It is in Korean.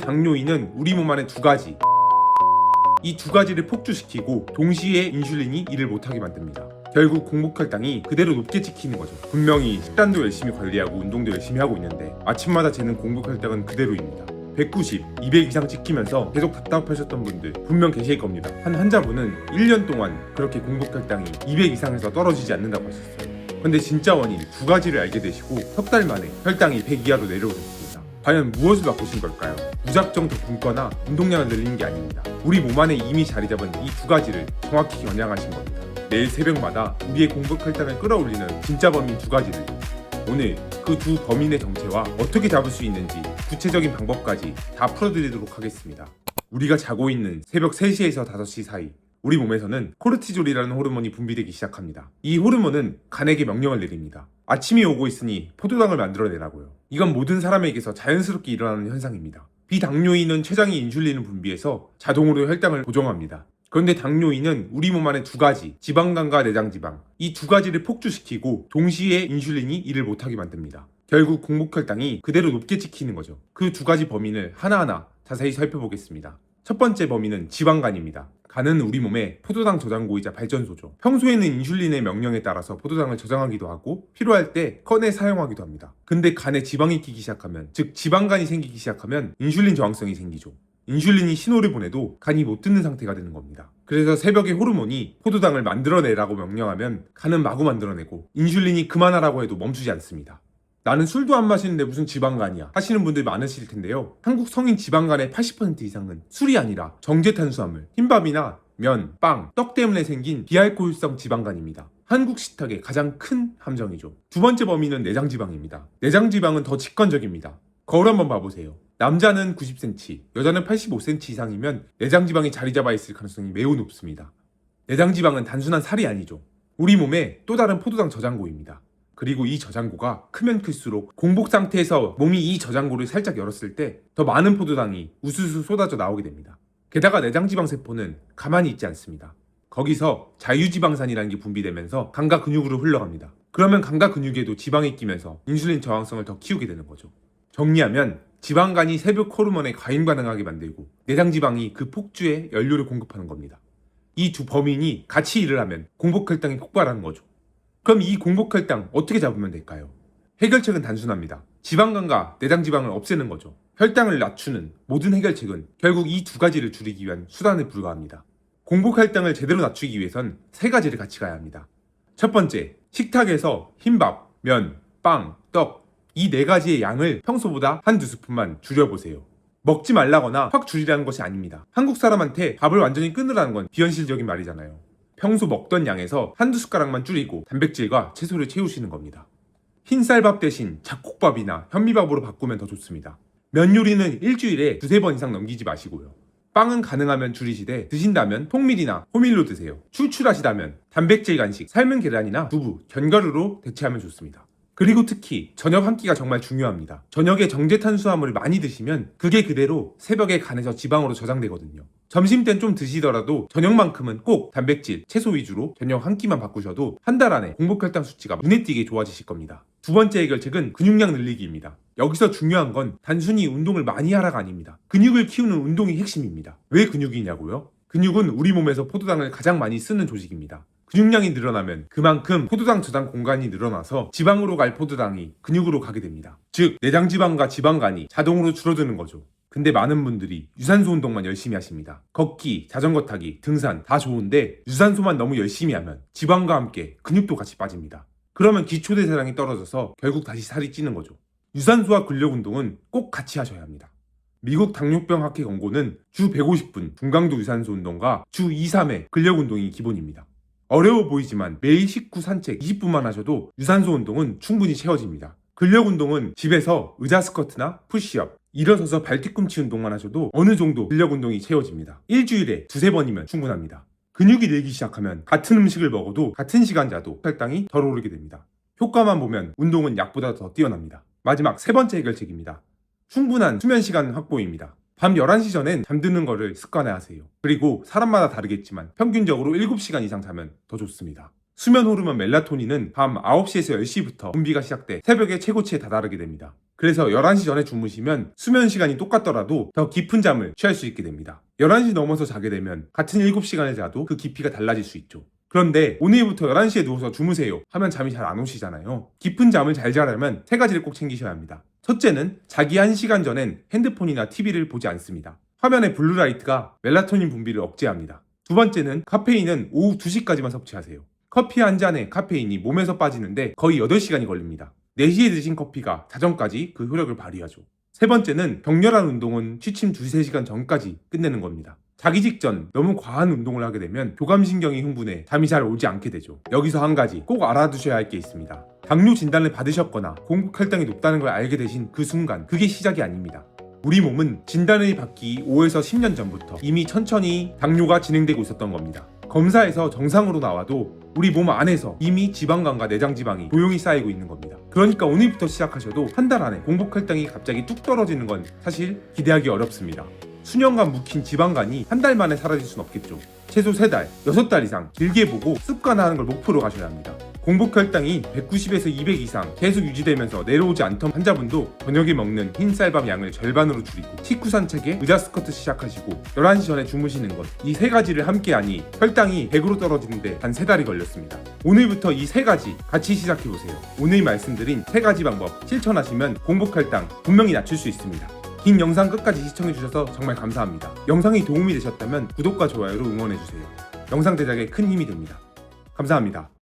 당뇨인은 우리 몸 안에 두 가지, 이 두 가지를 폭주시키고 동시에 인슐린이 일을 못하게 만듭니다. 결국 공복혈당이 그대로 높게 찍히는 거죠. 분명히 식단도 열심히 관리하고 운동도 열심히 하고 있는데 아침마다 재는 공복혈당은 그대로입니다. 190, 200 이상 찍히면서 계속 답답하셨던 분들 분명 계실 겁니다. 한 환자분은 1년 동안 그렇게 공복혈당이 200 이상에서 떨어지지 않는다고 하셨어요. 근데 진짜 원인 두 가지를 알게 되시고 석 달 만에 혈당이 100 이하로 내려오셨습니다. 과연 무엇을 바꾸신 걸까요? 무작정 더 굶거나 운동량을 늘리는 게 아닙니다. 우리 몸 안에 이미 자리 잡은 이 두 가지를 정확히 겨냥하신 겁니다. 매일 새벽마다 우리의 공복혈당을 끌어올리는 진짜 범인 두 가지를 오늘 그 두 범인의 정체와 어떻게 잡을 수 있는지 구체적인 방법까지 다 풀어드리도록 하겠습니다. 우리가 자고 있는 새벽 3시에서 5시 사이 우리 몸에서는 코르티졸이라는 호르몬이 분비되기 시작합니다. 이 호르몬은 간에게 명령을 내립니다. 아침이 오고 있으니 포도당을 만들어내라고요. 이건 모든 사람에게서 자연스럽게 일어나는 현상입니다. 비당뇨인은 췌장이 인슐린을 분비해서 자동으로 혈당을 조정합니다. 그런데 당뇨인은 우리 몸 안에 두 가지, 지방간과 내장지방, 이 두 가지를 폭주시키고 동시에 인슐린이 일을 못하게 만듭니다. 결국 공복혈당이 그대로 높게 찍히는 거죠. 그 두 가지 범인을 하나하나 자세히 살펴보겠습니다. 첫 번째 범인은 지방간입니다. 간은 우리 몸의 포도당 저장고이자 발전소죠. 평소에는 인슐린의 명령에 따라서 포도당을 저장하기도 하고 필요할 때 꺼내 사용하기도 합니다. 근데 간에 지방이 끼기 시작하면, 즉 지방간이 생기기 시작하면 인슐린 저항성이 생기죠. 인슐린이 신호를 보내도 간이 못 듣는 상태가 되는 겁니다. 그래서 새벽에 호르몬이 포도당을 만들어내라고 명령하면 간은 마구 만들어내고 인슐린이 그만하라고 해도 멈추지 않습니다. 나는 술도 안 마시는데 무슨 지방간이야 하시는 분들 많으실 텐데요. 한국 성인 지방간의 80% 이상은 술이 아니라 정제탄수화물, 흰밥이나 면, 빵, 떡 때문에 생긴 비알코올성 지방간입니다. 한국 식탁의 가장 큰 함정이죠. 두 번째 범인은 내장지방입니다. 내장지방은 더 직관적입니다. 거울 한번 봐보세요. 남자는 90cm, 여자는 85cm 이상이면 내장지방이 자리 잡아 있을 가능성이 매우 높습니다. 내장지방은 단순한 살이 아니죠. 우리 몸의 또 다른 포도당 저장고입니다. 그리고 이 저장고가 크면 클수록 공복 상태에서 몸이 이 저장고를 살짝 열었을 때 더 많은 포도당이 우수수 쏟아져 나오게 됩니다. 게다가 내장지방 세포는 가만히 있지 않습니다. 거기서 자유지방산이라는 게 분비되면서 간과 근육으로 흘러갑니다. 그러면 간과 근육에도 지방이 끼면서 인슐린 저항성을 더 키우게 되는 거죠. 정리하면 지방간이 새벽 호르몬에 과잉 반응하게 만들고 내장지방이 그 폭주에 연료를 공급하는 겁니다. 이 두 범인이 같이 일을 하면 공복혈당이 폭발하는 거죠. 그럼 이 공복혈당 어떻게 잡으면 될까요? 해결책은 단순합니다. 지방간과 내장지방을 없애는 거죠. 혈당을 낮추는 모든 해결책은 결국 이 두 가지를 줄이기 위한 수단에 불과합니다. 공복혈당을 제대로 낮추기 위해선 세 가지를 같이 가야 합니다. 첫 번째, 식탁에서 흰밥, 면, 빵, 떡 이 네 가지의 양을 평소보다 한두 스푼만 줄여보세요. 먹지 말라거나 확 줄이라는 것이 아닙니다. 한국 사람한테 밥을 완전히 끊으라는 건 비현실적인 말이잖아요. 평소 먹던 양에서 한두 숟가락만 줄이고 단백질과 채소를 채우시는 겁니다. 흰쌀밥 대신 잡곡밥이나 현미밥으로 바꾸면 더 좋습니다. 면 요리는 일주일에 두세 번 이상 넘기지 마시고요. 빵은 가능하면 줄이시되 드신다면 통밀이나 호밀로 드세요. 출출하시다면 단백질 간식, 삶은 계란이나 두부, 견과류로 대체하면 좋습니다. 그리고 특히 저녁 한 끼가 정말 중요합니다. 저녁에 정제탄수화물을 많이 드시면 그게 그대로 새벽에 간에서 지방으로 저장되거든요. 점심땐 좀 드시더라도 저녁만큼은 꼭 단백질, 채소 위주로 저녁 한 끼만 바꾸셔도 한 달 안에 공복혈당 수치가 눈에 띄게 좋아지실 겁니다. 두 번째 해결책은 근육량 늘리기입니다. 여기서 중요한 건 단순히 운동을 많이 하라가 아닙니다. 근육을 키우는 운동이 핵심입니다. 왜 근육이냐고요? 근육은 우리 몸에서 포도당을 가장 많이 쓰는 조직입니다. 근육량이 늘어나면 그만큼 포도당 저장 공간이 늘어나서 지방으로 갈 포도당이 근육으로 가게 됩니다. 즉 내장지방과 지방간이 자동으로 줄어드는 거죠. 근데 많은 분들이 유산소 운동만 열심히 하십니다. 걷기, 자전거 타기, 등산 다 좋은데 유산소만 너무 열심히 하면 지방과 함께 근육도 같이 빠집니다. 그러면 기초대사량이 떨어져서 결국 다시 살이 찌는 거죠. 유산소와 근력 운동은 꼭 같이 하셔야 합니다. 미국 당뇨병 학회 권고는 주 150분 중강도 유산소 운동과 주 2, 3회 근력 운동이 기본입니다. 어려워 보이지만 매일 식후 산책 20분만 하셔도 유산소 운동은 충분히 채워집니다. 근력 운동은 집에서 의자 스쿼트나 푸시업, 일어서서 발 뒤꿈치 운동만 하셔도 어느 정도 근력 운동이 채워집니다. 일주일에 두세 번이면 충분합니다. 근육이 늘기 시작하면 같은 음식을 먹어도 같은 시간 자도 혈당이 덜 오르게 됩니다. 효과만 보면 운동은 약보다 더 뛰어납니다. 마지막 세 번째 해결책입니다. 충분한 수면 시간 확보입니다. 밤 11시 전엔 잠드는 거를 습관화하세요. 그리고 사람마다 다르겠지만 평균적으로 7시간 이상 자면 더 좋습니다. 수면 호르몬 멜라토닌은 밤 9시에서 10시부터 분비가 시작돼 새벽에 최고치에 다다르게 됩니다. 그래서 11시 전에 주무시면 수면 시간이 똑같더라도 더 깊은 잠을 취할 수 있게 됩니다. 11시 넘어서 자게 되면 같은 7시간을 자도 그 깊이가 달라질 수 있죠. 그런데 오늘부터 11시에 누워서 주무세요 하면 잠이 잘 안 오시잖아요. 깊은 잠을 잘 자려면 3가지를 꼭 챙기셔야 합니다. 첫째는 자기 1시간 전엔 핸드폰이나 TV를 보지 않습니다. 화면의 블루라이트가 멜라토닌 분비를 억제합니다. 두 번째는 카페인은 오후 2시까지만 섭취하세요. 커피 한 잔에 카페인이 몸에서 빠지는데 거의 8시간이 걸립니다. 4시에 드신 커피가 자정까지 그 효력을 발휘하죠. 세 번째는 격렬한 운동은 취침 2-3시간 전까지 끝내는 겁니다. 자기 직전 너무 과한 운동을 하게 되면 교감신경이 흥분해 잠이 잘 오지 않게 되죠. 여기서 한 가지 꼭 알아두셔야 할 게 있습니다. 당뇨 진단을 받으셨거나 공복 혈당이 높다는 걸 알게 되신 그 순간 그게 시작이 아닙니다. 우리 몸은 진단을 받기 5에서 10년 전부터 이미 천천히 당뇨가 진행되고 있었던 겁니다. 검사에서 정상으로 나와도 우리 몸 안에서 이미 지방간과 내장지방이 조용히 쌓이고 있는 겁니다. 그러니까 오늘부터 시작하셔도 한 달 안에 공복 혈당이 갑자기 뚝 떨어지는 건 사실 기대하기 어렵습니다. 수년간 묵힌 지방간이 한 달 만에 사라질 순 없겠죠. 최소 3달, 6달 이상 길게 보고 습관화하는 걸 목표로 가셔야 합니다. 공복 혈당이 190에서 200 이상 계속 유지되면서 내려오지 않던 환자분도 저녁에 먹는 흰 쌀밥 양을 절반으로 줄이고 식후 산책에 의자 스쿼트 시작하시고 11시 전에 주무시는 것, 이 3가지를 함께하니 혈당이 100으로 떨어지는데 단 3달이 걸렸습니다. 오늘부터 이 3가지 같이 시작해보세요. 오늘 말씀드린 3가지 방법 실천하시면 공복 혈당 분명히 낮출 수 있습니다. 긴 영상 끝까지 시청해주셔서 정말 감사합니다. 영상이 도움이 되셨다면 구독과 좋아요로 응원해주세요. 영상 제작에 큰 힘이 됩니다. 감사합니다.